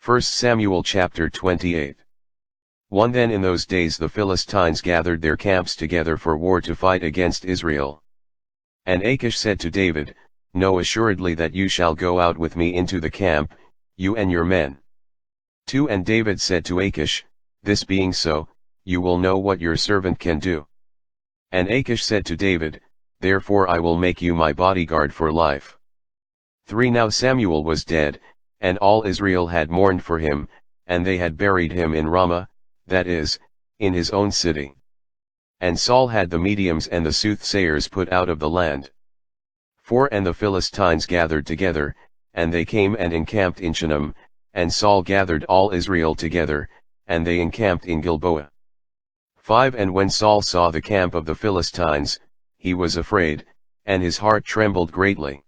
1 Samuel chapter 28. 1 Then in those days the Philistines gathered their camps together for war to fight against Israel. And Achish said to David, Know assuredly that you shall go out with me into the camp, you and your men. 2 And David said to Achish, This being so, you will know what your servant can do. And Achish said to David, Therefore I will make you my bodyguard for life. 3 Now Samuel was dead, and all Israel had mourned for him, and they had buried him in Ramah, that is, in his own city. And Saul had the mediums and the soothsayers put out of the land. 4 And the Philistines gathered together, and they came and encamped in Shunem, and Saul gathered all Israel together, and they encamped in Gilboa. 5 And when Saul saw the camp of the Philistines, he was afraid, and his heart trembled greatly.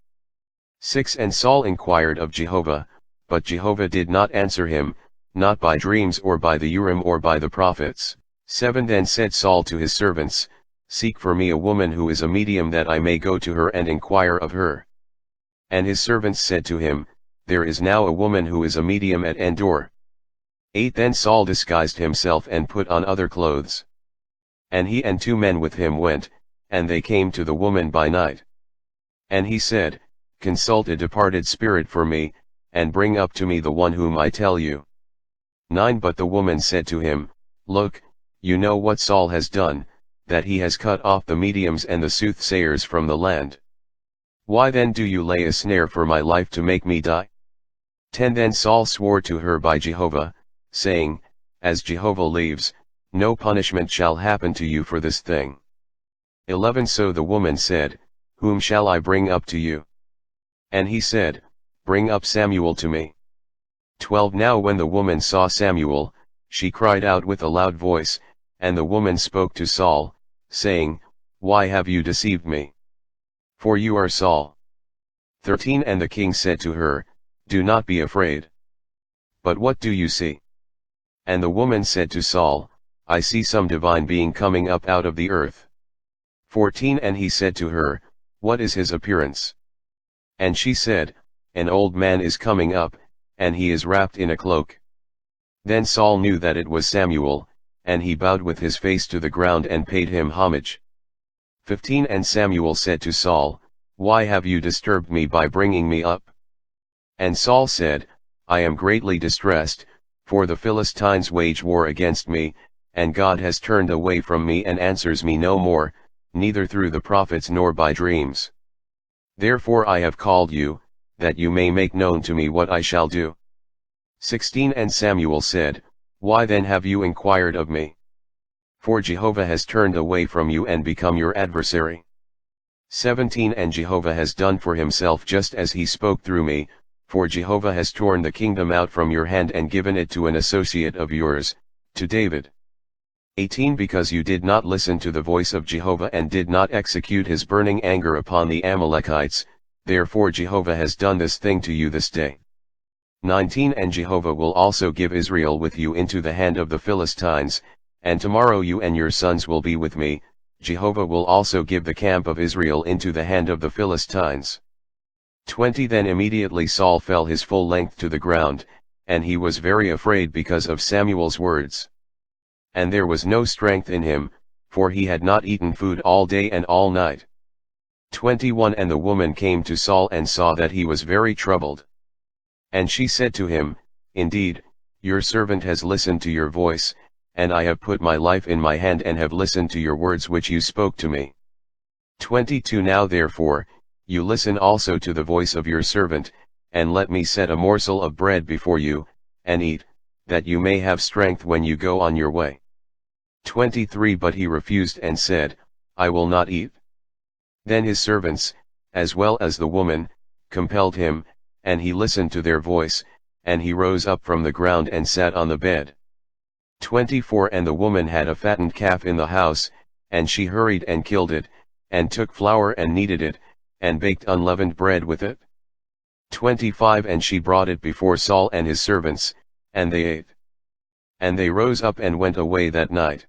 6 And Saul inquired of Jehovah, but Jehovah did not answer him, not by dreams or by the Urim or by the prophets. 7 Then said Saul to his servants, Seek for me a woman who is a medium that I may go to her and inquire of her. And his servants said to him, There is now a woman who is a medium at Endor. 8 Then Saul disguised himself and put on other clothes. And he and 2 men with him went, and they came to the woman by night. And he said, Consult a departed spirit for me, and bring up to me the one whom I tell you. 9 But the woman said to him, Look, you know what Saul has done, that he has cut off the mediums and the soothsayers from the land. Why then do you lay a snare for my life to make me die? 10 Then Saul swore to her by Jehovah, saying, As Jehovah lives, no punishment shall happen to you for this thing. 11 So the woman said, Whom shall I bring up to you? And he said, Bring up Samuel to me. 12 Now when the woman saw Samuel, she cried out with a loud voice, and the woman spoke to Saul, saying, Why have you deceived me? For you are Saul. 13 And the king said to her, Do not be afraid. But what do you see? And the woman said to Saul, I see some divine being coming up out of the earth. 14 And he said to her, What is his appearance? And she said, An old man is coming up, and he is wrapped in a cloak. Then Saul knew that it was Samuel, and he bowed with his face to the ground and paid him homage. 15 And Samuel said to Saul, Why have you disturbed me by bringing me up? And Saul said, I am greatly distressed, for the Philistines wage war against me, and God has turned away from me and answers me no more, neither through the prophets nor by dreams. Therefore I have called you, that you may make known to me what I shall do. 16 And Samuel said, Why then have you inquired of me? For Jehovah has turned away from you and become your adversary. 17 And Jehovah has done for himself just as he spoke through me, for Jehovah has torn the kingdom out from your hand and given it to an associate of yours, to David. 18 Because you did not listen to the voice of Jehovah and did not execute his burning anger upon the Amalekites, therefore Jehovah has done this thing to you this day. 19 And Jehovah will also give Israel with you into the hand of the Philistines, and tomorrow you and your sons will be with me. Jehovah will also give the camp of Israel into the hand of the Philistines. 20 Then immediately Saul fell his full length to the ground, and he was very afraid because of Samuel's words. And there was no strength in him, for he had not eaten food all day and all night. 21 And the woman came to Saul and saw that he was very troubled. And she said to him, Indeed, your servant has listened to your voice, and I have put my life in my hand and have listened to your words which you spoke to me. 22 Now therefore, you listen also to the voice of your servant, and let me set a morsel of bread before you, and eat, that you may have strength when you go on your way. 23 But he refused and said, I will not eat. Then his servants, as well as the woman, compelled him, and he listened to their voice, and he rose up from the ground and sat on the bed. 24 And the woman had a fattened calf in the house, and she hurried and killed it, and took flour and kneaded it, and baked unleavened bread with it. 25 And she brought it before Saul and his servants, and they ate. And they rose up and went away that night.